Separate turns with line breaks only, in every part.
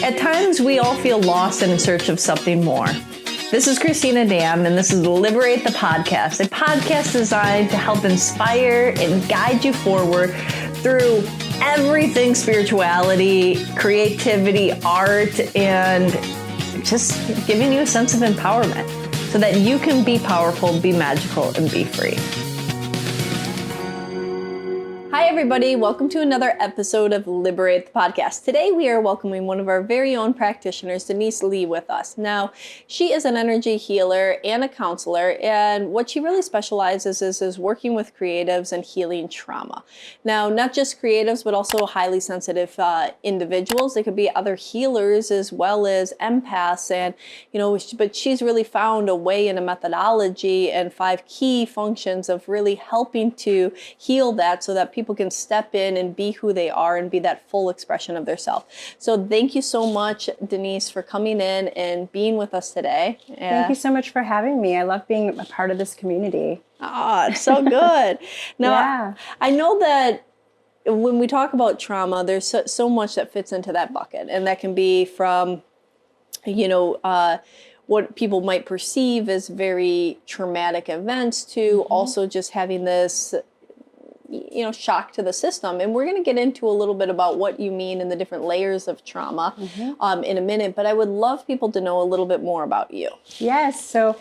At times, we all feel lost and in search of something more. This is Cristina, and this is Liberate the podcast, a podcast designed to help inspire and guide you forward through everything spirituality, creativity, art, and just giving you a sense of empowerment so that you can be powerful, be magical, and be free. Hi, everybody. Welcome to another episode of Liberate the podcast. Today, we are welcoming one of our very own practitioners, Denice Lee, with us. Now, she is an energy healer and a counselor, and what she really specializes is working with creatives and healing trauma. Now, not just creatives, but also highly sensitive individuals. They could be other healers as well as empaths, and but she's really found a way and a methodology and 5 key functions of really helping to heal that so that people can step in and be who they are and be that full expression of their self. So thank you so much, Denice, for coming in and being with us today.
Thank you so much for having me. I love being a part of this community.
Oh, it's so good. Now, I know that when we talk about trauma, there's so much that fits into that bucket, and that can be from, what people might perceive as very traumatic events to also just having this shock to the system. And we're going to get into a little bit about what you mean in the different layers of trauma in a minute, but I would love people to know a little bit more about you.
Yes. So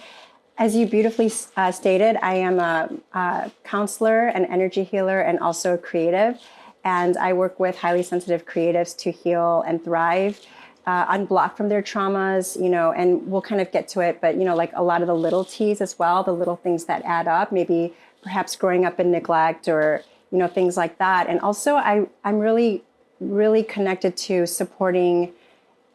as you beautifully stated, I am a counselor, an energy healer, and also a creative. And I work with highly sensitive creatives to heal and thrive, unblock from their traumas, and we'll kind of get to it, but, like a lot of the little T's as well, the little things that add up, maybe perhaps growing up in neglect or, things like that. And also I'm really, really connected to supporting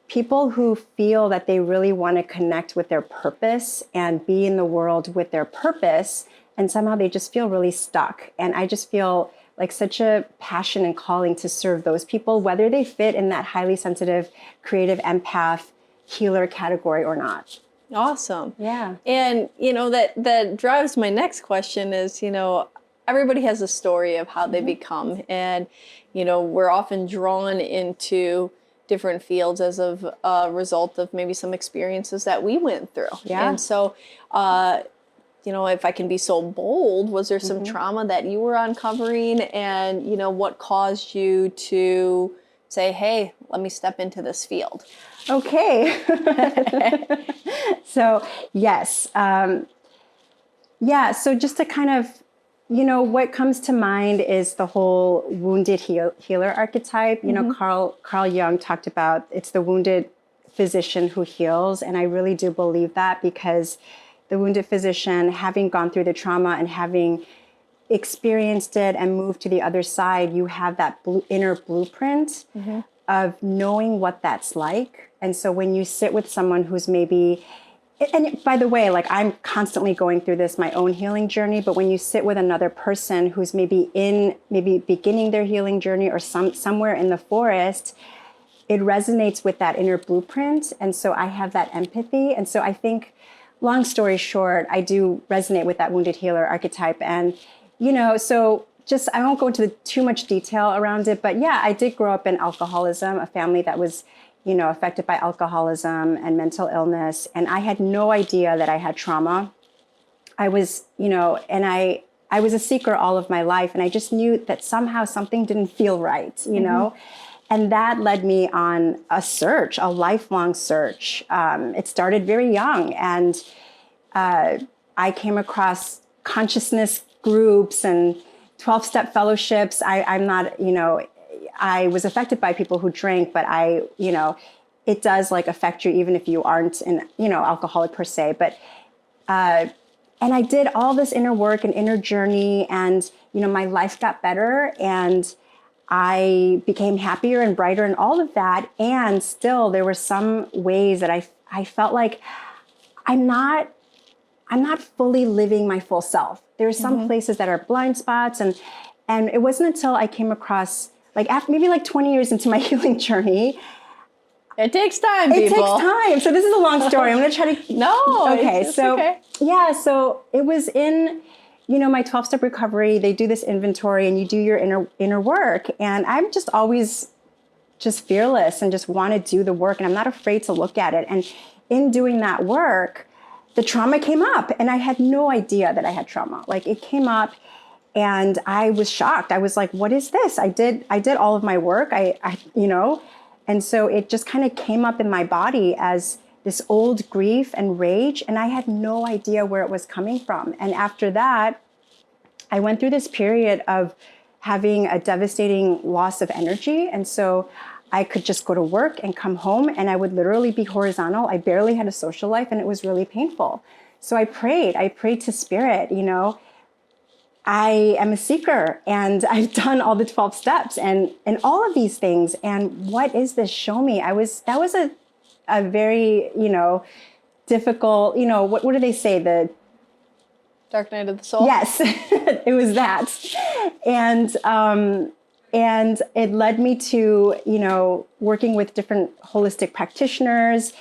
people who feel that they really want to connect with their purpose and be in the world with their purpose. And somehow they just feel really stuck. And I just feel like such a passion and calling to serve those people, whether they fit in that highly sensitive, creative, empath, healer category or not.
Awesome.
Yeah.
And, that drives my next question is, everybody has a story of how they become. And, we're often drawn into different fields as a result of maybe some experiences that we went through.
Yeah.
And so, if I can be so bold, was there some trauma that you were uncovering, and, what caused you to say, hey, let me step into this field?
Okay. So, yes. So just to kind of, what comes to mind is the whole wounded healer archetype. Carl Jung talked about it's the wounded physician who heals. And I really do believe that, because the wounded physician, having gone through the trauma and having experienced it and moved to the other side, you have that inner blueprint of knowing what that's like. And so when you sit with someone who's maybe, and by the way, like I'm constantly going through this, my own healing journey, but when you sit with another person who's maybe beginning their healing journey or somewhere in the forest, it resonates with that inner blueprint. And so I have that empathy. And so I think, long story short, I do resonate with that wounded healer archetype. And, so just, I won't go into too much detail around it, but yeah, I did grow up in alcoholism, a family that was, affected by alcoholism and mental illness. And I had no idea that I had trauma. I was, and I was a seeker all of my life. And I just knew that somehow something didn't feel right, and that led me on a search, a lifelong search. It started very young. And I came across consciousness groups and 12-step fellowships. I'm not, I was affected by people who drank, but it does affect you even if you aren't an, alcoholic per se. But, and I did all this inner work and inner journey, and, my life got better, and I became happier and brighter and all of that. And still there were some ways that I felt like I'm not fully living my full self. There are some places that are blind spots. And it wasn't until I came across, after maybe 20 years into my healing journey.
It takes time, people.
It takes time. So this is a long story. I'm going to try to.
No.
Okay.
It's okay.
Yeah. So it was in, my 12-step recovery. They do this inventory and you do your inner work. And I've just always just fearless and just want to do the work. And I'm not afraid to look at it. And in doing that work, the trauma came up and I had no idea that I had trauma. Like it came up and I was shocked. I was like, what is this? I did all of my work. I and so it just kind of came up in my body as this old grief and rage. And I had no idea where it was coming from. And after that, I went through this period of having a devastating loss of energy. And so I could just go to work and come home and I would literally be horizontal. I barely had a social life and it was really painful. So I prayed to spirit, I am a seeker and I've done all the 12 steps and all of these things. And what is this? Show me. That was a very, difficult, what do they say? The
Dark night of the soul.
Yes, it was that. And it led me to, working with different holistic practitioners,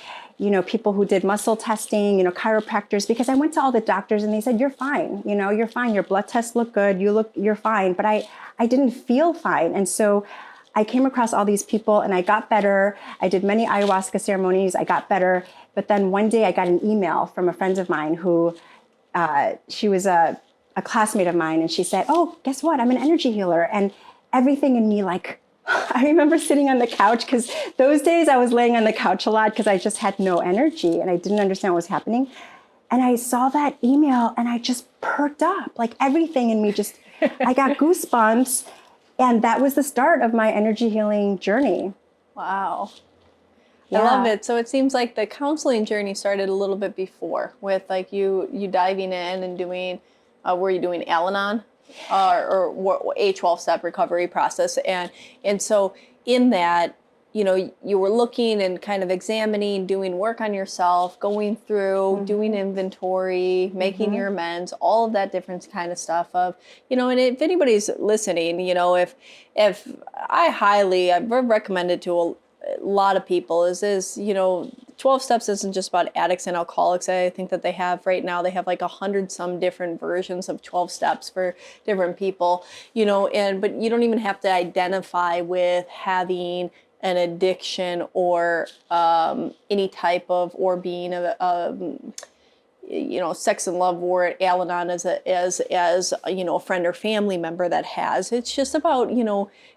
people who did muscle testing, chiropractors, because I went to all the doctors and they said, you're fine, you're fine. Your blood tests look good. You're fine. But I didn't feel fine. And so I came across all these people and I got better. I did many ayahuasca ceremonies. I got better. But then one day I got an email from a friend of mine who, she was a classmate of mine, and she said, oh, guess what? I'm an energy healer. And everything in me, like, I remember sitting on the couch, because those days I was laying on the couch a lot because I just had no energy and I didn't understand what was happening. And I saw that email and I just perked up, like everything in me just, I got goosebumps. And that was the start of my energy healing journey.
Wow.
Yeah.
I love it. So it seems like the counseling journey started a little bit before, with like you diving in and doing, were you doing Al-Anon or a 12-step recovery process? And so in that, you were looking and kind of examining, doing work on yourself, going through, doing inventory, making your amends, all of that different kind of stuff of, and if anybody's listening, if I've recommended to a lot of people is 12 steps isn't just about addicts and alcoholics. I think that they have like 100 some different versions of 12 steps for different people, but you don't even have to identify with having an addiction or any type of, or being sex and love or Al-Anon as a friend or family member that has. It's just about,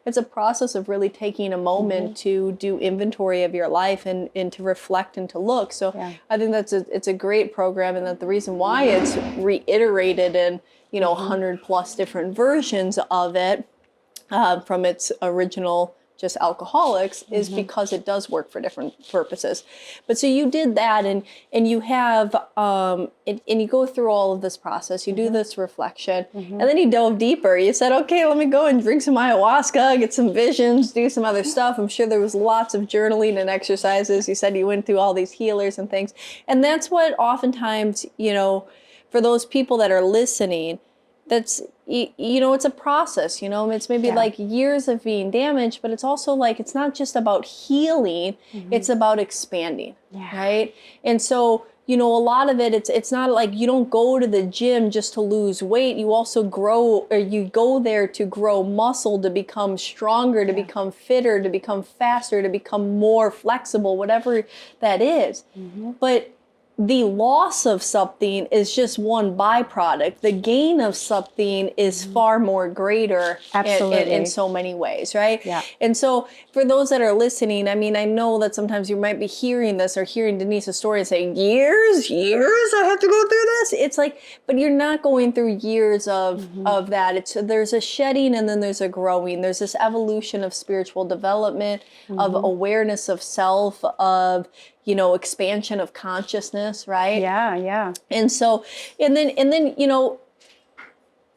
it's a process of really taking a moment to do inventory of your life and to reflect and to look. So yeah. I think it's a great program, and that the reason why it's reiterated in, 100 plus different versions of it from its original just alcoholics is because it does work for different purposes. But so you did that and you have, and you go through all of this process, you do this reflection, and then you dove deeper. You said, okay, let me go and drink some ayahuasca, get some visions, do some other stuff. I'm sure there was lots of journaling and exercises. You said you went through all these healers and things. And that's what oftentimes, for those people that are listening, that's, it's a process, it's maybe like years of being damaged, but it's also like, it's not just about healing, it's about expanding, right? And so, a lot of it, it's not like you don't go to the gym just to lose weight. You also grow, or you go there to grow muscle, to become stronger, to become fitter, to become faster, to become more flexible, whatever that is. But the loss of something is just one byproduct. The gain of something is far more greater in so many ways, right? Yeah. And so for those that are listening, I mean, I know that sometimes you might be hearing this or hearing Denice's story and saying, years, I have to go through this. It's like, but you're not going through years of that. There's a shedding and then there's a growing. There's this evolution of spiritual development, of awareness of self, of expansion of consciousness, right? Yeah. And so, and then,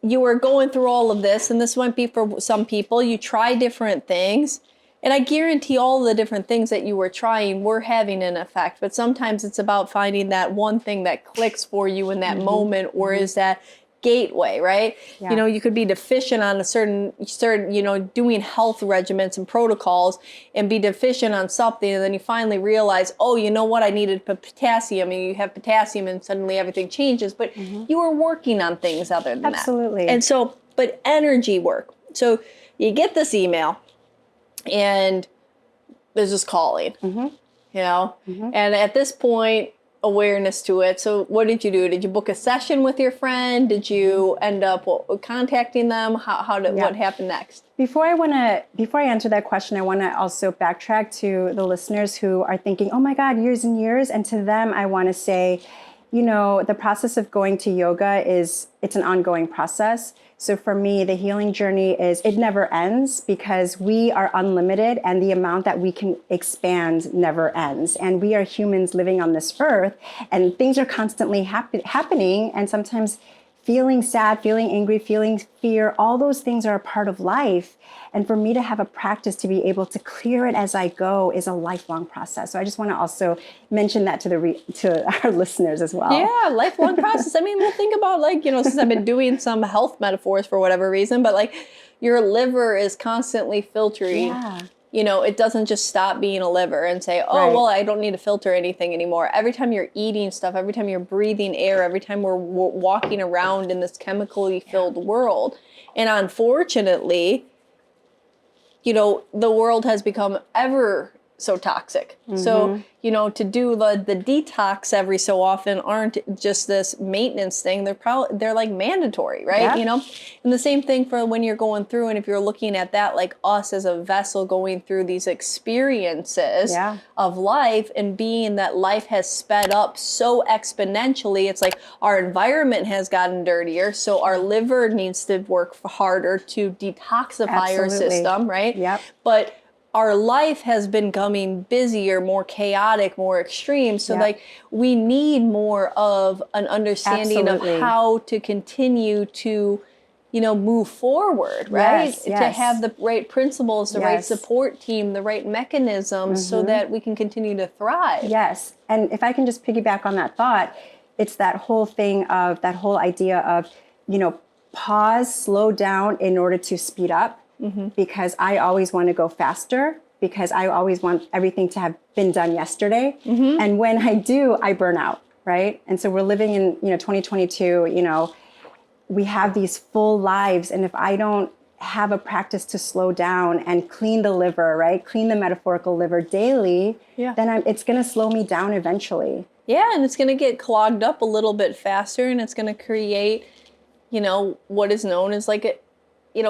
you were going through all of this, and this might be for some people, you try different things, and I guarantee all the different things that you were trying were having an effect, but sometimes it's about finding that one thing that clicks for you in that moment, or is that gateway, right? Yeah. You could be deficient on a certain, doing health regimens and protocols and be deficient on something. And then you finally realize, oh, you know what? I needed potassium, and you have potassium and suddenly everything changes, but you were working on things other than that.
Absolutely.
And so, but energy work. So you get this email and there's this calling,
Mm-hmm.
you know?
Mm-hmm.
And at this point, awareness to it. So what did you do? Did you book a session with your friend? Did you end up contacting them? What happened next?
Before I answer that question, I want to also backtrack to the listeners who are thinking, oh my God, years and years. And to them, I want to say, the process of going to yoga it's an ongoing process. So for me, the healing journey it never ends because we are unlimited and the amount that we can expand never ends. And we are humans living on this earth and things are constantly happening. And sometimes feeling sad, feeling angry, feeling fear, all those things are a part of life. And for me to have a practice to be able to clear it as I go is a lifelong process. So I just want to also mention that to our listeners as well.
Yeah, lifelong process. I mean, we'll think about since I've been doing some health metaphors for whatever reason, but your liver is constantly filtering.
Yeah.
It doesn't just stop being a liver and say, oh,
Right.
well, I don't need to filter anything anymore. Every time you're eating stuff, every time you're breathing air, every time we're walking around in this chemically filled world. And unfortunately, the world has become ever so toxic. Mm-hmm. So, to do the detox every so often aren't just this maintenance thing. They're like mandatory, right?
Yeah.
And the same thing for when you're going through, and if you're looking at that like us as a vessel going through these experiences of life, and being that life has sped up so exponentially, it's like our environment has gotten dirtier, so our liver needs to work harder to detoxify our system, right?
Yep.
But our life has been becoming busier, more chaotic, more extreme. So we need more of an understanding of how to continue to, move forward, right?
Yes.
To have the right principles, the right support team, the right mechanisms so that we can continue to thrive.
Yes. And if I can just piggyback on that thought, it's that whole idea of, pause, slow down in order to speed up. Mm-hmm. Because I always want to go faster, because I always want everything to have been done yesterday. Mm-hmm. And when I do, I burn out, right? And so we're living in, 2022, we have these full lives. And if I don't have a practice to slow down and clean the liver, right? Clean the metaphorical liver daily, then it's going to slow me down eventually.
Yeah, and it's going to get clogged up a little bit faster, and it's going to create, what is known as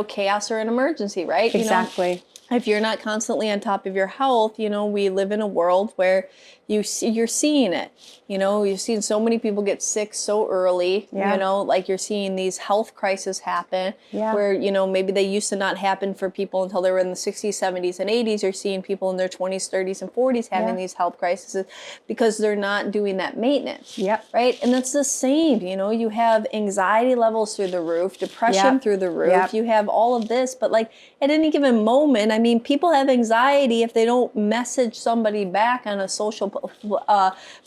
chaos or an emergency, right?
Exactly.
If you're not constantly on top of your health, we live in a world where you're seeing it. You've seen so many people get sick so early. You're seeing these health crises happen where, maybe they used to not happen for people until they were in the 60s, 70s, and 80s. You're seeing people in their 20s, 30s, and 40s having these health crises because they're not doing that maintenance.
Yep.
Right? And that's the same. You have anxiety levels through the roof, depression through the roof.
Yep.
You have all of this, but at any given moment, I mean, people have anxiety if they don't message somebody back on a social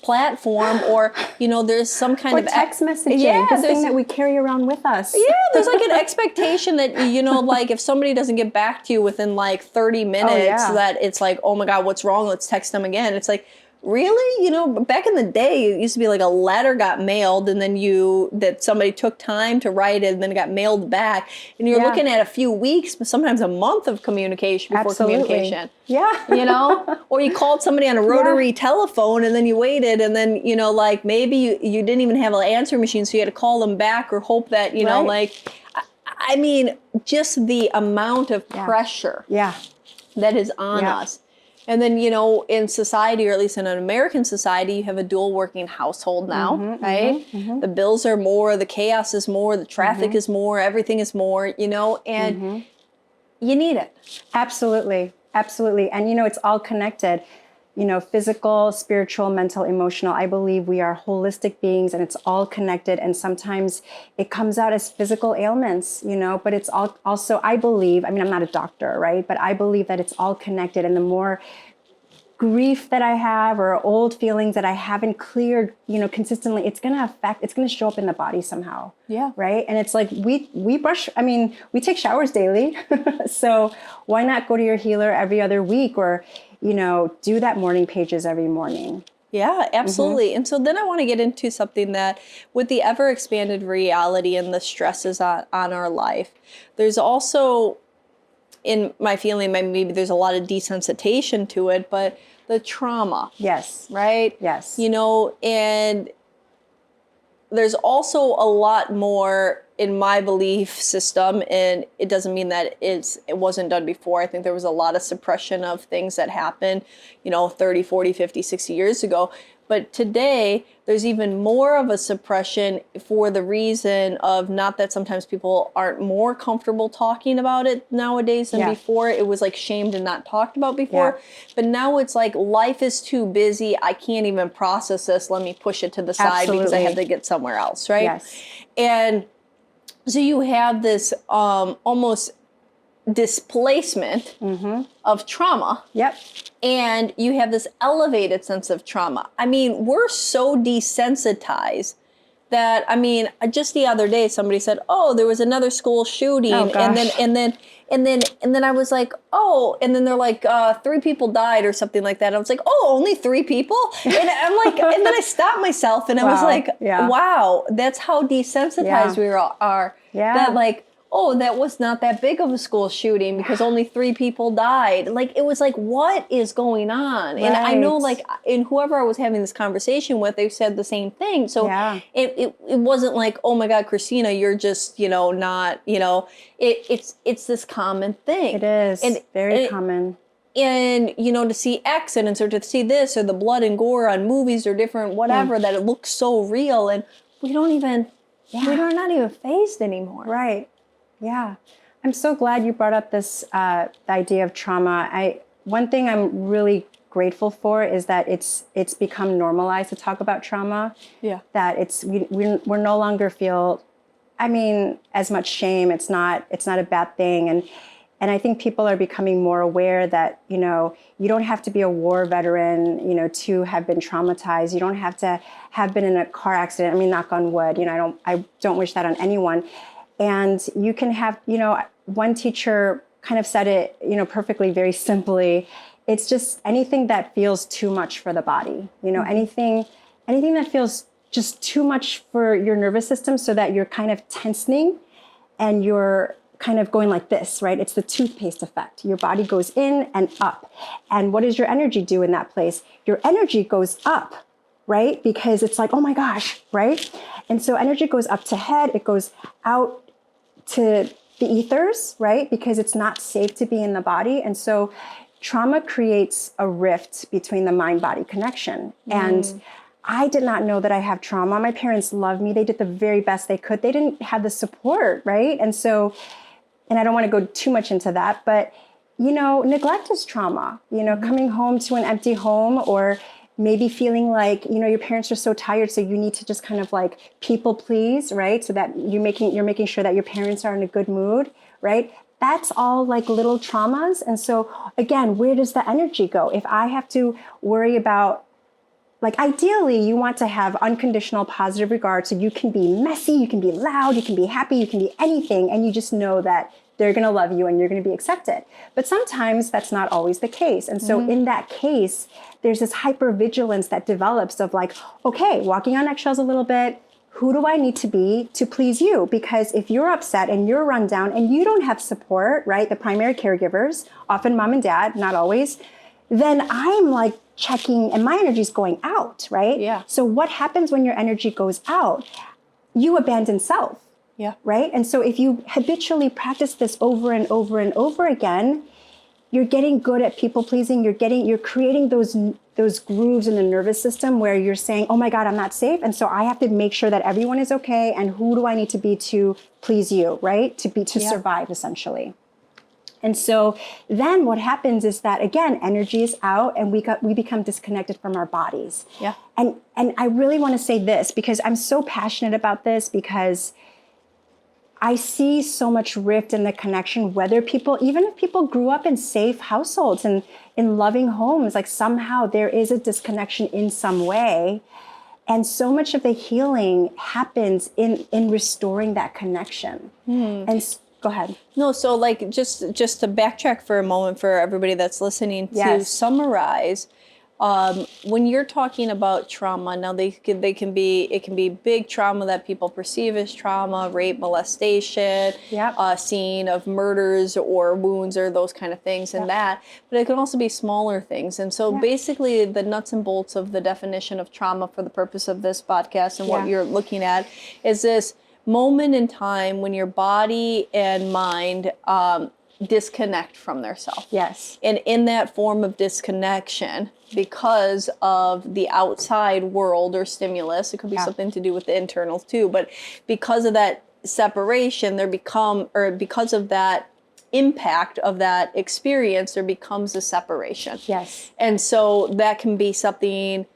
platform, or there's some kind of
text messaging, this thing that we carry around with us.
Yeah, there's an expectation that if somebody doesn't get back to you within 30 minutes, that it's oh my God, what's wrong? Let's text them again. It's really? Back in the day, it used to be a letter got mailed, and then that somebody took time to write it, and then it got mailed back. And you're looking at a few weeks, but sometimes a month of communication before communication.
Yeah.
Or you called somebody on a rotary telephone, and then you waited, and then, maybe you didn't even have an answering machine, so you had to call them back or hope that, I mean, just the amount of pressure that is on us. And then, in society, or at least in an American society, you have a dual working household now, right? Mm-hmm. The bills are more, the chaos is more, the traffic is more, everything is more, and you need it.
Absolutely. Absolutely. And, it's all connected, physical, spiritual, mental, emotional. I believe we are holistic beings, and it's all connected. And sometimes it comes out as physical ailments, but it's also, I believe, I'm not a doctor, right? But I believe that it's all connected. And the more grief that I have, or old feelings that I haven't cleared, consistently, it's going to show up in the body somehow.
Yeah.
Right. And it's we take showers daily. So why not go to your healer every other week, or, do that morning pages every morning?
Yeah, absolutely. And so then I want to get into something that, with the ever expanded reality and the stresses on our life, there's also in my feeling, maybe there's a lot of desensitization to it, but the trauma.
Yes.
Right?
Yes.
You know, and there's also a lot more in my belief system, and it doesn't mean that it wasn't done before. I think there was a lot of suppression of things that happened, 30, 40, 50, 60 years ago. But today, there's even more of a suppression for the reason of not that sometimes people aren't more comfortable talking about it nowadays than before. It was like shamed and not talked about before. Yeah. But now it's like life is too busy. I can't even process this. Let me push it to the side because I have to get somewhere else, right?
Yes.
And so you have this almost displacement of trauma.
Yep.
And you have this elevated sense of trauma. I mean, we're so desensitized that, I mean, just the other day somebody said, "Oh, there was another school shooting," and then I was like, "Oh," and then they're like, 3 people died or something like that. I was like, "Oh, only 3 people?" And I'm like, and then I stopped myself and I was like, "Wow, that's how desensitized we are."
Yeah.
That like, oh, that was not that big of a school shooting because only 3 people died. Like, it was like, what is going on? Right. And I know, like, and whoever I was having this conversation with, they said the same thing. So it wasn't like, oh my God, Cristina, you're just, not, it's this common thing.
It is. And very common.
And, to see accidents or to see this or the blood and gore on movies or different whatever, that it looks so real. And we don't even, we're not even fazed anymore.
Right. Yeah. I'm so glad you brought up this the idea of trauma. One thing I'm really grateful for is that it's become normalized to talk about trauma. Yeah. That we're no longer feel, as much shame. It's not a bad thing. And I think people are becoming more aware that, you don't have to be a war veteran, to have been traumatized. You don't have to have been in a car accident. Knock on wood, I don't wish that on anyone. And you can have, one teacher kind of said it, perfectly, very simply. It's just anything that feels too much for the body, anything that feels just too much for your nervous system so that you're kind of tensing and you're kind of going like this, right? It's the toothpaste effect. Your body goes in and up. And what does your energy do in that place? Your energy goes up, right? Because it's like, oh my gosh, right? And so energy goes up to head, it goes out to the ethers, right? Because it's not safe to be in the body. And so trauma creates a rift between the mind-body connection. And I did not know that I have trauma. My parents loved me. They did the very best they could. They didn't have the support, right? And so, and I don't want to go too much into that, but, neglect is trauma. Coming home to an empty home, or maybe feeling like, your parents are so tired, so you need to just kind of like people please, right? So that you're making sure that your parents are in a good mood, right? That's all like little traumas. And so again, where does the energy go? If I have to worry about, like, ideally you want to have unconditional positive regard, so you can be messy, you can be loud, you can be happy, you can be anything, and you just know that they're going to love you and you're going to be accepted. But sometimes that's not always the case. And so in that case, there's this hypervigilance that develops of like, okay, walking on eggshells a little bit. Who do I need to be to please you? Because if you're upset and you're run down and you don't have support, right? The primary caregivers, often mom and dad, not always, then I'm like checking and my energy's going out, right? Yeah. So what happens when your energy goes out? You abandon self. Yeah. Right. And so if you habitually practice this over and over and over again, you're getting good at people pleasing. You're creating those grooves in the nervous system where you're saying, oh my God, I'm not safe. And so I have to make sure that everyone is okay. And who do I need to be to please you? Right. To survive, essentially. And so then what happens is that, again, energy is out and we become disconnected from our bodies. Yeah. And I really want to say this because I'm so passionate about this, because I see so much rift in the connection, even if people grew up in safe households and in loving homes, like somehow there is a disconnection in some way. And so much of the healing happens in restoring that connection. And go ahead.
No, so like just to backtrack for a moment for everybody that's listening, to summarize, When you're talking about trauma, now it can be big trauma that people perceive as trauma, rape, molestation,
Yep.
scene of murders or wounds or those kind of things and that, but it can also be smaller things. And so basically the nuts and bolts of the definition of trauma for the purpose of this podcast and what you're looking at is this moment in time when your body and mind disconnect from their self.
Yes.
And in that form of disconnection, because of the outside world or stimulus, it could be something to do with the internals too, but because of that separation, because of that impact of that experience, there becomes a separation.
Yes.
And so that can be something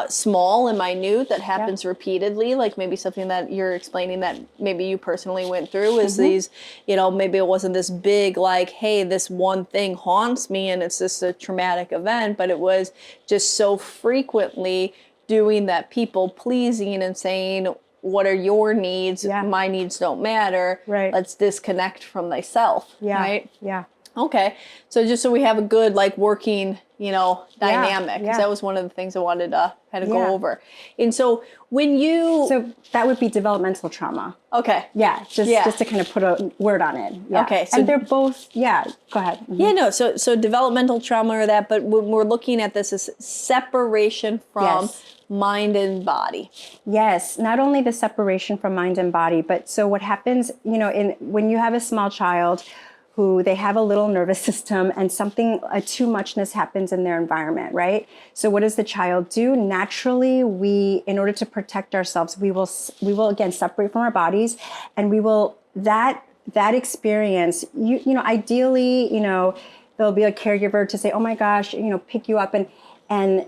small and minute that happens repeatedly, like maybe something that you're explaining that maybe you personally went through is these, maybe it wasn't this big, like, hey, this one thing haunts me and it's just a traumatic event, but it was just so frequently doing that people pleasing and saying, what are your needs? My needs don't matter.
Right.
Let's disconnect from thyself. Right?
Yeah.
Okay. So just so we have a good, like, working, dynamic, because that was one of the things I wanted to kind of go over. And so
So that would be developmental trauma.
Okay.
Yeah. Just to kind of put a word on it. Yeah.
Okay. So
and they're both, go ahead. Mm-hmm.
Yeah, no. So developmental trauma or that, but when we're looking at this as separation from mind and body.
Yes, not only the separation from mind and body, but so what happens, when you have a small child who they have a little nervous system and a too muchness happens in their environment, right? So what does the child do? Naturally, in order to protect ourselves, we will again separate from our bodies, and we will that experience. Ideally, there'll be a caregiver to say, "Oh my gosh," pick you up and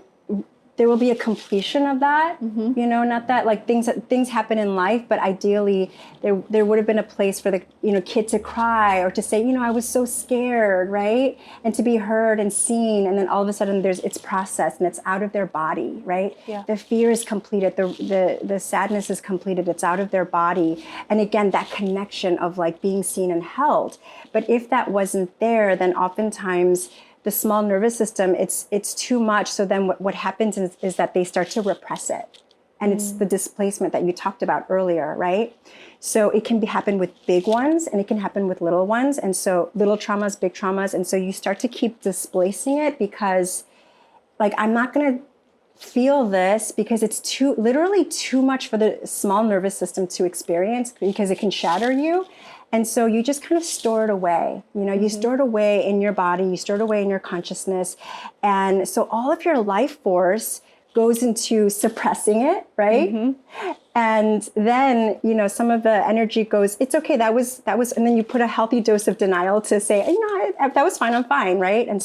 there will be a completion of that, not that like things happen in life, but ideally there would have been a place for the, kid to cry or to say, I was so scared, right? And to be heard and seen. And then all of a sudden it's processed and it's out of their body, right?
Yeah.
The fear is completed. The sadness is completed. It's out of their body. And again, that connection of like being seen and held. But if that wasn't there, then oftentimes the small nervous system, it's too much. So then what happens is that they start to repress it. And it's the displacement that you talked about earlier, right? So it can happen with big ones and it can happen with little ones. And so little traumas, big traumas. And so you start to keep displacing it because like, I'm not going to feel this because it's literally too much for the small nervous system to experience because it can shatter you. And so you just kind of store it away. You store it away in your body, you store it away in your consciousness. And so all of your life force goes into suppressing it, right? And then, some of the energy goes, it's okay, that was, and then you put a healthy dose of denial to say, that was fine, I'm fine, right? And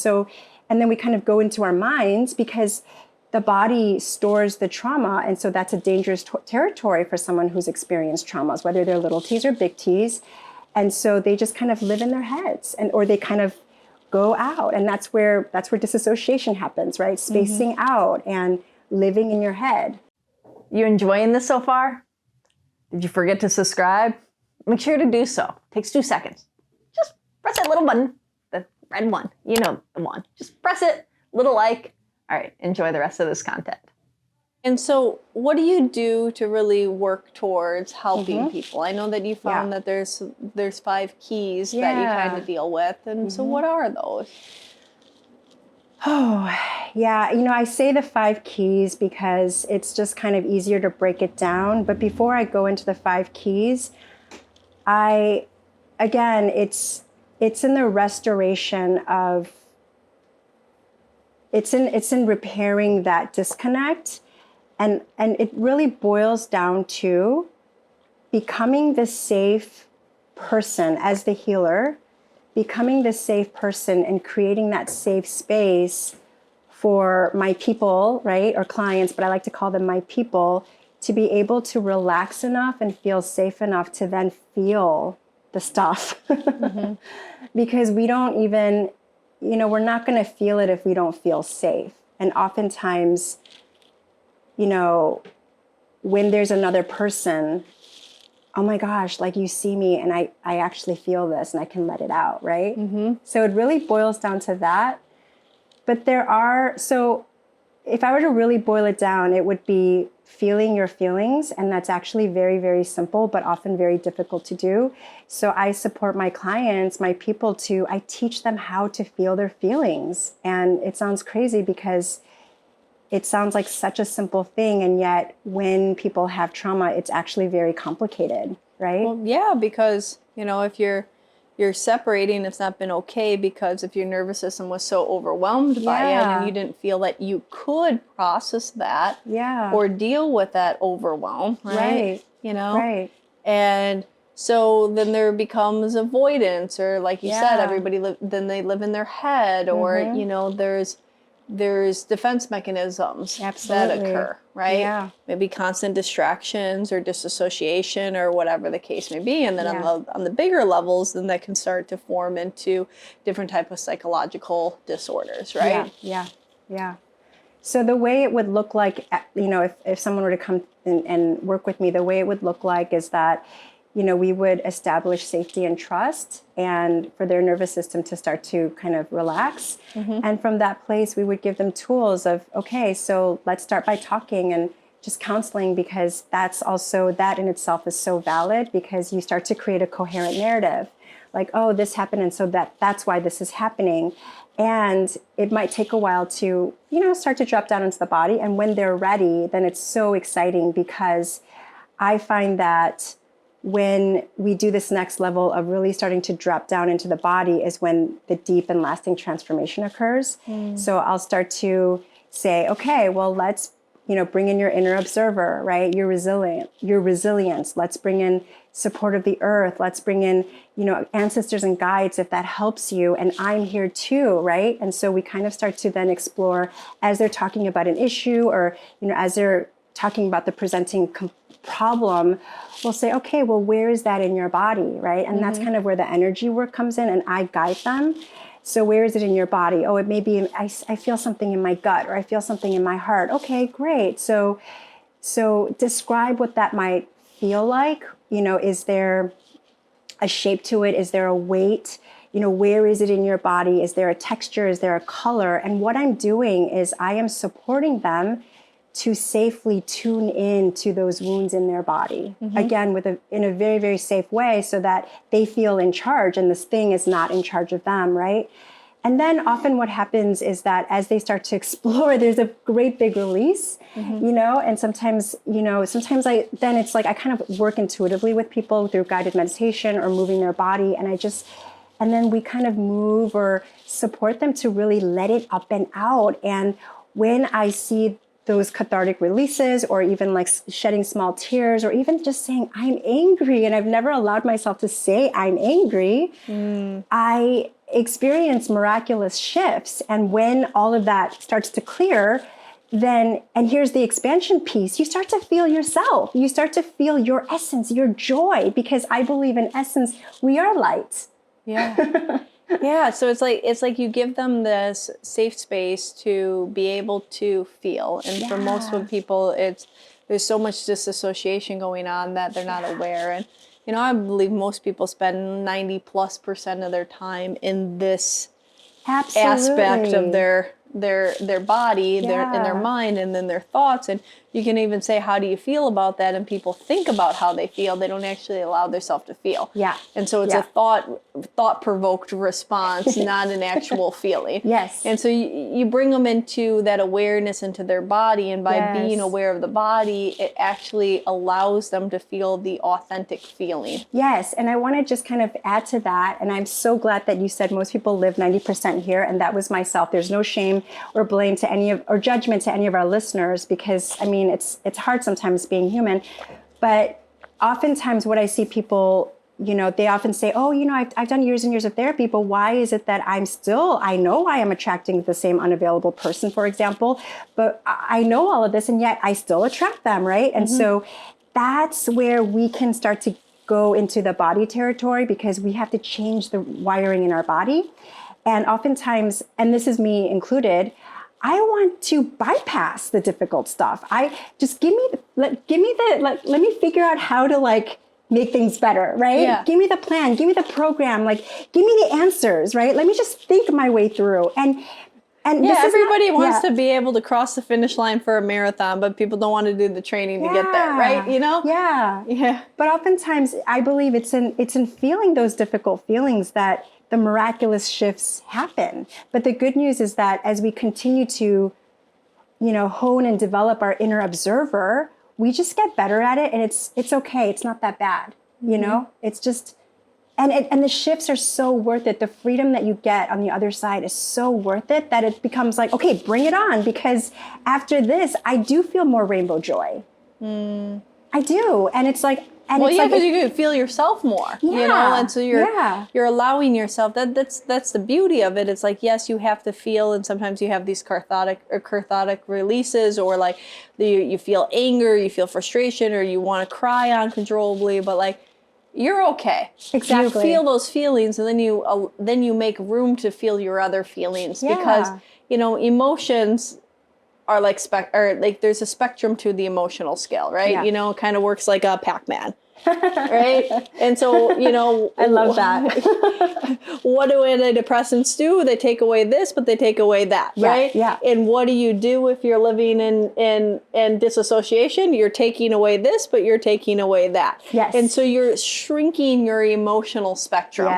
then we kind of go into our minds because the body stores the trauma. And so that's a dangerous territory for someone who's experienced traumas, whether they're little T's or big T's. And so they just kind of live in their heads or they kind of go out. And that's where disassociation happens, right? Spacing out and living in your head.
You enjoying this so far? Did you forget to subscribe? Make sure to do so. It takes 2 seconds. Just press that little button, the red one. You know the one. Just press it, little like. All right, enjoy the rest of this content. And so what do you do to really work towards helping people? I know that you found that there's 5 keys that you kind of deal with. And so what are those?
Oh, yeah. I say the 5 keys because it's just kind of easier to break it down. But before I go into the 5 keys, it's in the restoration of, it's in repairing that disconnect. And it really boils down to becoming the safe person as the healer, becoming the safe person and creating that safe space for my people, right? Or clients, but I like to call them my people, to be able to relax enough and feel safe enough to then feel the stuff. Because we don't even, we're not going to feel it if we don't feel safe. And oftentimes, when there's another person, oh my gosh, like you see me and I actually feel this and I can let it out, right? So it really boils down to that. But if I were to really boil it down, it would be feeling your feelings. And that's actually very, very simple, but often very difficult to do. So I support my clients, my people I teach them how to feel their feelings. And it sounds crazy because it sounds like such a simple thing. And yet when people have trauma, it's actually very complicated, right?
Well, yeah, because, if you're separating, it's not been okay because if your nervous system was so overwhelmed by it and you didn't feel that you could process that or deal with that overwhelm, right?
Right.
And so then there becomes avoidance, or like you said, everybody then they live in their head, or there's defense mechanisms that occur, right?
Yeah.
Maybe constant distractions or disassociation or whatever the case may be. And then on the bigger levels, then that can start to form into different type of psychological disorders, right?
Yeah. So the way it would look like, if someone were to come and work with me, the way it would look like is that, we would establish safety and trust, and for their nervous system to start to kind of relax. And from that place, we would give them tools of, okay, so let's start by talking and just counseling, because that in itself is so valid, because you start to create a coherent narrative. Like, oh, this happened, and so that's why this is happening. And it might take a while to, start to drop down into the body. And when they're ready, then it's so exciting, because I find that when we do this next level of really starting to drop down into the body is when the deep and lasting transformation occurs. So I'll start to say, okay, well, let's, bring in your inner observer, right? Your resilience. Let's bring in support of the earth. Let's bring in, ancestors and guides, if that helps you. And I'm here too, right? And so we kind of start to then explore as they're talking about an issue, or, as they're talking about the presenting problem, we'll say, okay, well, where is that in your body, right? And that's kind of where the energy work comes in, and I guide them. So where is it in your body? Oh, it may be, I feel something in my gut, or I feel something in my heart. Okay, great. So describe what that might feel like. Is there a shape to it? Is there a weight? Where is it in your body? Is there a texture? Is there a color? And what I'm doing is I am supporting them to safely tune in to those wounds in their body. Again, in a very, very safe way, so that they feel in charge and this thing is not in charge of them, right? And then often what happens is that as they start to explore, there's a great big release, and sometimes it's like I kind of work intuitively with people through guided meditation or moving their body. And then we kind of move or support them to really let it up and out. And when I see those cathartic releases, or even like shedding small tears, or even just saying, I'm angry, and I've never allowed myself to say I'm angry, I experience miraculous shifts. And when all of that starts to clear, then, and here's the expansion piece, you start to feel yourself. You start to feel your essence, your joy, because I believe in essence, we are light.
Yeah. Yeah, so it's like you give them this safe space to be able to feel. And for most of people, there's so much disassociation going on that they're not aware. And, I believe most people spend 90+% of their time in this aspect of their body, in their mind, and then their thoughts. And you can even say, how do you feel about that? And people think about how they feel. They don't actually allow themselves to feel. Yeah. And so it's a thought-provoked response, not an actual feeling.
Yes.
And so you bring them into that awareness into their body. And by being aware of the body, it actually allows them to feel the authentic feeling.
Yes. And I want to just kind of add to that. And I'm so glad that you said most people live 90% here. And that was myself. There's no shame or blame to or judgment to any of our listeners, because it's hard sometimes being human. But oftentimes what I see people, they often say, oh, I've done years and years of therapy, but why is it that I know I am attracting the same unavailable person, for example, but I know all of this and yet I still attract them, right? And so that's where we can start to go into the body territory, because we have to change the wiring in our body. And oftentimes, and this is me included, I want to bypass the difficult stuff. Let me figure out how to make things better, right? Yeah. Give me the plan, give me the program, give me the answers, right? Let me just think my way through. And And
Yeah,
this is
everybody wants
yeah.
to be able to cross the finish line for a marathon, but people don't want to do the training to get there, right? You know?
Yeah.
Yeah.
But oftentimes, I believe it's in feeling those difficult feelings that the miraculous shifts happen. But the good news is that as we continue to, hone and develop our inner observer, we just get better at it, and it's okay. It's not that bad. It's just. And the shifts are so worth it. The freedom that you get on the other side is so worth it that it becomes like, okay, bring it on. Because after this, I do feel more rainbow joy. I do. And it's like,
because you can feel yourself more, and so you're allowing yourself. That's the beauty of it. It's like, yes, you have to feel, and sometimes you have these cathartic releases, or like you feel anger, you feel frustration, or you want to cry uncontrollably, but like, you're okay.
Exactly.
You feel those feelings, and then you make room to feel your other feelings, because emotions are like there's a spectrum to the emotional scale, right?
Yeah.
It kind of works like a Pac-Man. Right? And so,
I love that.
What do antidepressants do? They take away this, but they take away that, right?
Yeah.
And what do you do if you're living in disassociation? You're taking away this, but you're taking away that.
Yes.
And so you're shrinking your emotional spectrum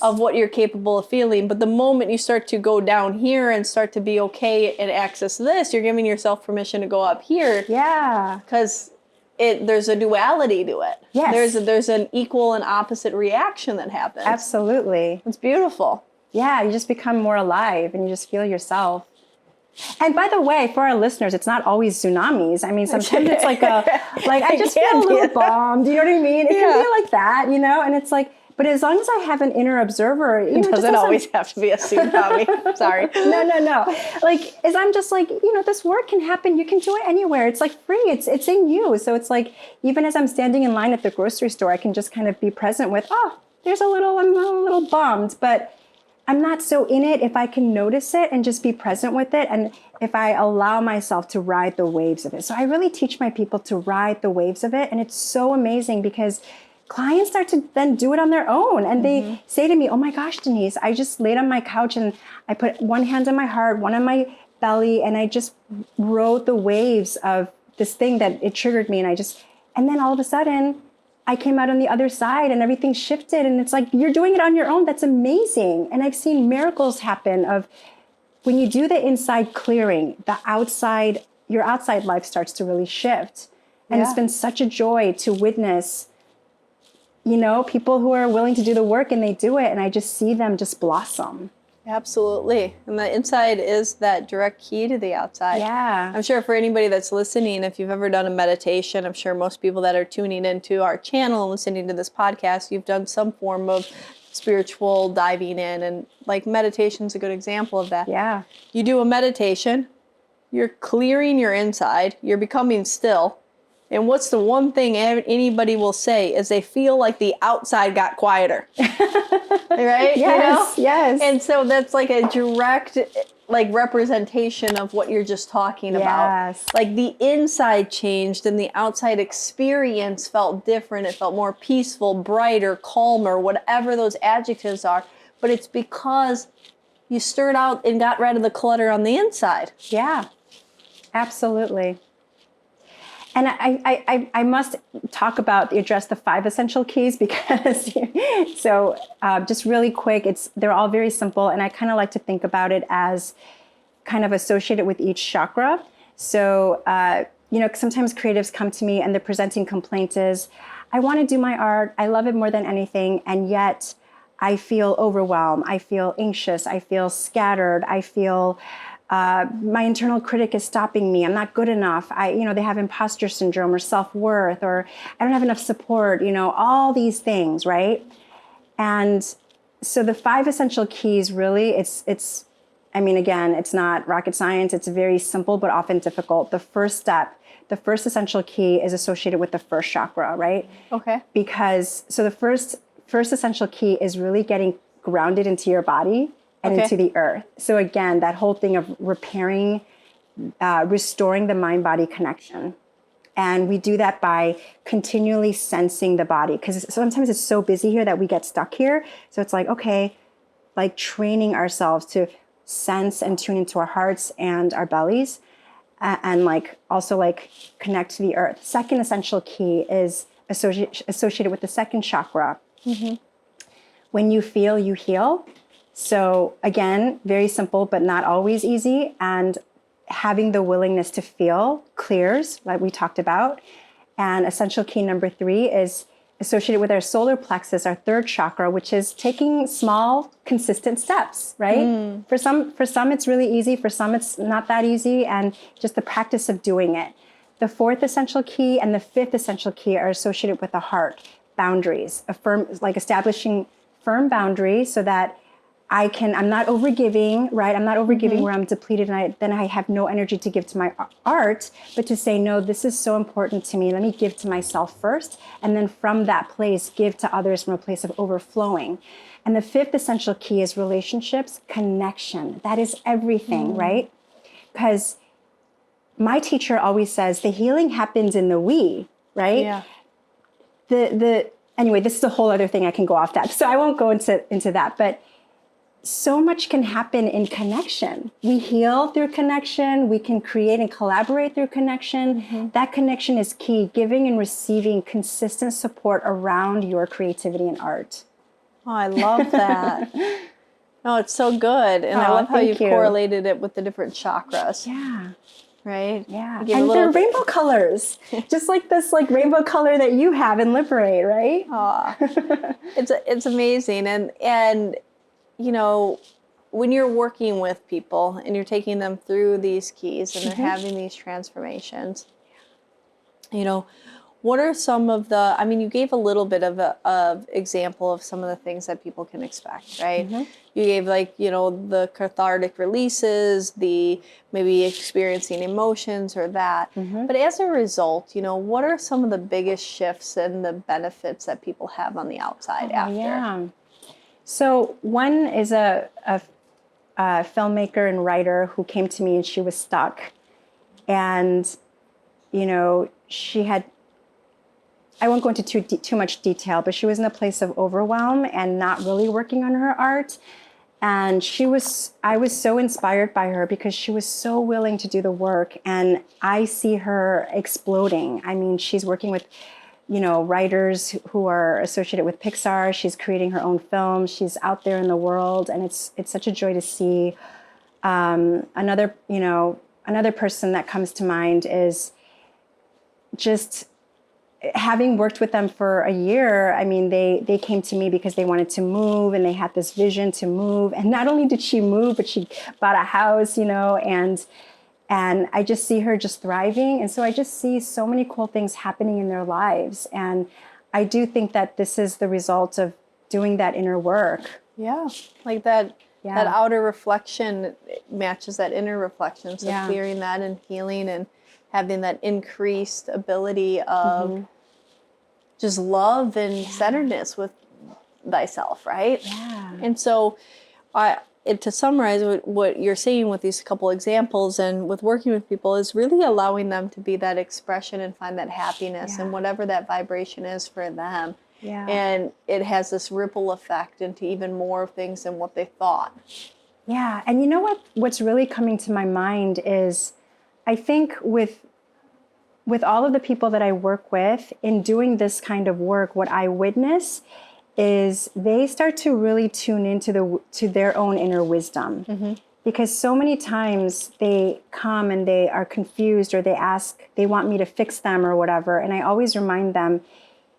of what you're capable of feeling. But the moment you start to go down here and start to be okay and access this, you're giving yourself permission to go up here.
Yeah.
Because there's a duality to it.
Yes.
There's an equal and opposite reaction that happens.
Absolutely.
It's beautiful.
Yeah, you just become more alive and you just feel yourself. And by the way, for our listeners, it's not always tsunamis. I mean, sometimes it's like I just feel a little bombed. You know what I mean? It can be like that, and it's like, but as long as I have an inner observer,
it doesn't always have to be a tsunami. Sorry.
No. Like, as I'm just like, this work can happen. You can do it anywhere. It's like free. It's in you. So it's like, even as I'm standing in line at the grocery store, I can just kind of be present with, I'm a little bummed, but I'm not so in it if I can notice it and just be present with it. And if I allow myself to ride the waves of it. So I really teach my people to ride the waves of it. And it's so amazing because clients start to then do it on their own. And they say to me, oh my gosh, Denice, I just laid on my couch and I put one hand on my heart, one on my belly, and I just rode the waves of this thing that it triggered me. And then all of a sudden, I came out on the other side and everything shifted. And it's like, you're doing it on your own. That's amazing. And I've seen miracles happen of when you do the inside clearing, your outside life starts to really shift. And it's been such a joy to witness people who are willing to do the work, and they do it, and I just see them just blossom.
Absolutely. And the inside is that direct key to the outside.
Yeah.
I'm sure for anybody that's listening, if you've ever done a meditation, I'm sure most people that are tuning into our channel and listening to this podcast, you've done some form of spiritual diving in, and like meditation's a good example of that.
Yeah.
You do a meditation, you're clearing your inside, you're becoming still. And what's the one thing anybody will say is they feel like the outside got quieter, right?
Yes, yes.
And so that's like a direct representation of what you're just talking about.
Yes.
Like the inside changed and the outside experience felt different. It felt more peaceful, brighter, calmer, whatever those adjectives are. But it's because you stirred out and got rid of the clutter on the inside.
Yeah, absolutely. And I must address the 5 essential keys because, just really quick, they're all very simple. And I kind of like to think about it as kind of associated with each chakra. So, sometimes creatives come to me and the presenting complaint is, I want to do my art. I love it more than anything. And yet I feel overwhelmed. I feel anxious. I feel scattered. I feel my internal critic is stopping me. I'm not good enough. They have imposter syndrome or self-worth, or I don't have enough support, all these things, right? And so the 5 essential keys, really, it's not rocket science. It's very simple, but often difficult. The first essential key is associated with the first chakra, right?
Okay.
Because, the first essential key is really getting grounded into your body and into the earth. So again, that whole thing of repairing, restoring the mind-body connection. And we do that by continually sensing the body. Because sometimes it's so busy here that we get stuck here. So it's like, okay, like training ourselves to sense and tune into our hearts and our bellies, and like also like connect to the earth. Second essential key is associated with the second chakra. When you feel, you heal. So again, very simple, but not always easy. And having the willingness to feel clears, like we talked about. And essential key number 3 is associated with our solar plexus, our third chakra, which is taking small, consistent steps, right? For some, it's really easy. For some, it's not that easy. And just the practice of doing it. The 4th essential key and the 5th essential key are associated with the heart, boundaries, like establishing firm boundaries so that I'm not overgiving, right? I'm not overgiving where I'm depleted and then I have no energy to give to my art, but to say, no, this is so important to me. Let me give to myself first. And then from that place, give to others from a place of overflowing. And the 5th essential key is relationships, connection. That is everything, right? Because my teacher always says the healing happens in the we, right? Yeah. Anyway, this is a whole other thing I can go off that. So I won't go into that, but so much can happen in connection. We heal through connection. We can create and collaborate through connection. That connection is key, giving and receiving consistent support around your creativity and art.
Oh, I love that. Oh, it's so good. And I love how you correlated it with the different chakras.
Yeah.
Right?
Yeah. And they're rainbow colors, just like this like rainbow color that you have in Liberate, right?
Oh, it's amazing. And you know, when you're working with people and you're taking them through these keys and they're having these transformations, you know, what are some of the, I mean, you gave a little bit of example of some of the things that people can expect, right? You gave like, you know, the cathartic releases, the maybe experiencing emotions or that. But as a result, you know, what are some of the biggest shifts and the benefits that people have on the outside after?
Yeah. So one is a filmmaker and writer who came to me and she was stuck. And, you know, she had, I won't go into too much detail, but she was in a place of overwhelm and not really working on her art. And I was so inspired by her because she was so willing to do the work. And I see her exploding. I mean, she's working with, you know, writers who are associated with Pixar. She's creating her own films. She's out there in the world, and it's such a joy to see. Another person that comes to mind is just having worked with them for a year. I mean, they came to me because they wanted to move and they had this vision to move. And not only did she move, but she bought a house, you know, and I just see her just thriving. And so I just see so many cool things happening in their lives. And I do think that this is the result of doing that inner work.
Yeah, like that outer reflection matches that inner reflection. So clearing that and healing and having that increased ability of just love and centeredness with thyself, right?
Yeah.
And so to summarize what you're saying with these couple examples and with working with people is really allowing them to be that expression and find that happiness and whatever that vibration is for them. Yeah. And it has this ripple effect into even more things than what they thought.
Yeah. And you know what's really coming to my mind is I think with all of the people that I work with in doing this kind of work, what I witness is they start to really tune into their own inner wisdom. Because so many times they come and they are confused or they want me to fix them or whatever. And I always remind them,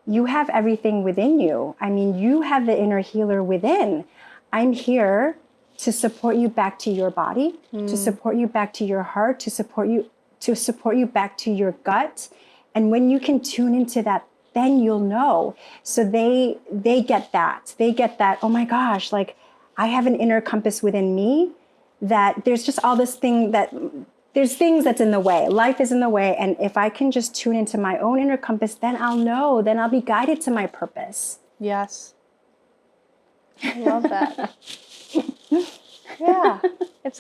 you have everything within you. I mean, you have the inner healer within. I'm here to support you back to your body, to support you back to your heart, to support you back to your gut. And when you can tune into that, then you'll know. So they get that. They get that, oh my gosh, like I have an inner compass within me that there's just all this thing there's things that's in the way. Life is in the way. And if I can just tune into my own inner compass, then I'll know, then I'll be guided to my purpose.
Yes. I love that. Yeah. It's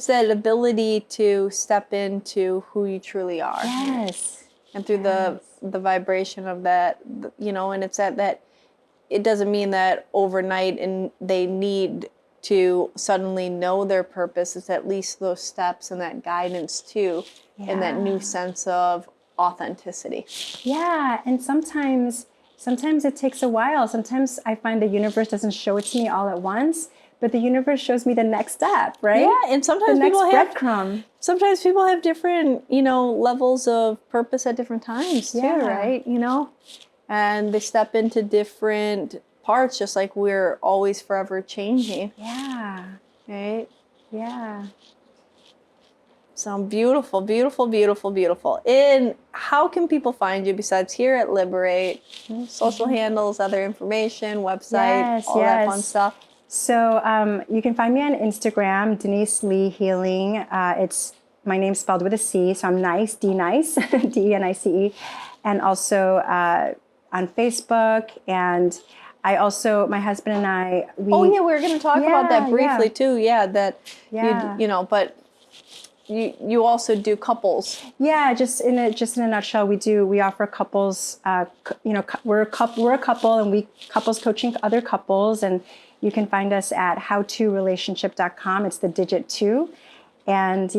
that ability to step into who you truly are.
Yes.
And through the vibration of that, you know, and it's that it doesn't mean that overnight and they need to suddenly know their purpose, it's at least those steps and that guidance too, and that new sense of authenticity.
Yeah, and sometimes it takes a while. Sometimes I find the universe doesn't show it to me all at once, but the universe shows me the next step, right?
Yeah, and sometimes
the next
people have
breadcrumb.
Sometimes people have different, levels of purpose at different times too, right? And they step into different parts, just like we're always forever changing.
Yeah.
Right?
Yeah.
So beautiful, beautiful, beautiful, beautiful. And how can people find you besides here at Liberate? Social handles, other information, website, all that fun stuff.
So you can find me on Instagram, Denice Lee Healing. It's my name spelled with a C, so I'm Nice, Denice, Denice. And also on Facebook. And I also, my husband and I, we
were going to talk about that briefly too. Yeah, but you also do couples.
Yeah, just in a nutshell, we offer couples. We're a couple, and we couples coaching other couples, and you can find us at howtorelationship.com. It's the digit 2, and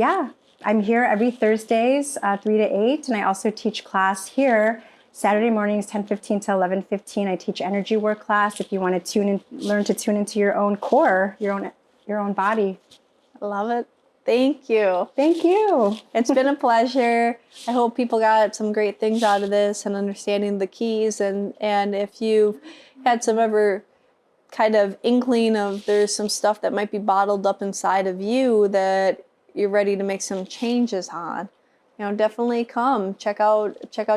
I'm here every Thursdays, 3 to 8, and I also teach class here Saturday mornings, 10:15 to 11:15. I teach energy work class if you want to learn to tune into your own core, your own body.
I love it. Thank you.
Thank you.
It's been a pleasure. I hope people got some great things out of this and understanding the keys. And if you've had some ever kind of inkling of there's some stuff that might be bottled up inside of you that you're ready to make some changes on, definitely come check out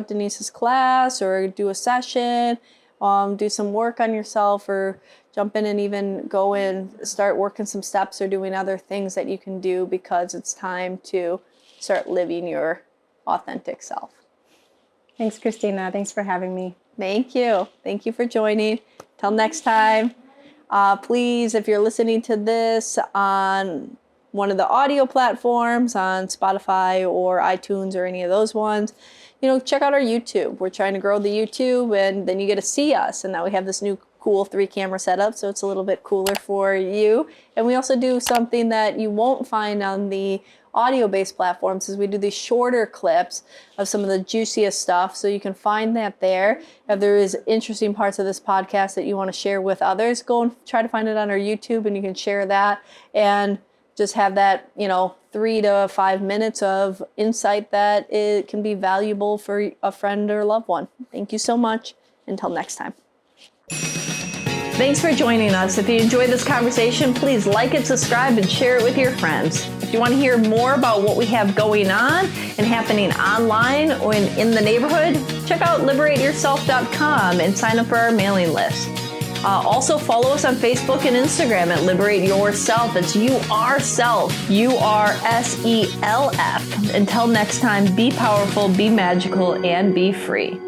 Denise's class, or do a session, do some work on yourself, or jump in and even go and start working some steps or doing other things that you can do, because it's time to start living your authentic self.
Thanks, Cristina. Thanks for having me.
Thank you. Thank you for joining. Till next time, please, if you're listening to this on one of the audio platforms, on Spotify or iTunes or any of those ones, check out our YouTube. We're trying to grow the YouTube, and then you get to see us. And now we have this new cool 3-camera setup, so it's a little bit cooler for you. And we also do something that you won't find on the audio-based platforms, is we do these shorter clips of some of the juiciest stuff, so you can find that there. If there is interesting parts of this podcast that you want to share with others, go and try to find it on our YouTube, and you can share that and just have that 3 to 5 minutes of insight that it can be valuable for a friend or loved one. Thank you so much. Until next time. Thanks for joining us. If you enjoyed this conversation, please like it, subscribe, and share it with your friends. If you want to hear more about what we have going on and happening online or in the neighborhood, check out liberateyourself.com and sign up for our mailing list. Also follow us on Facebook and Instagram at Liberate Yourself. It's You Are Self, URSELF. Until next time, be powerful, be magical, and be free.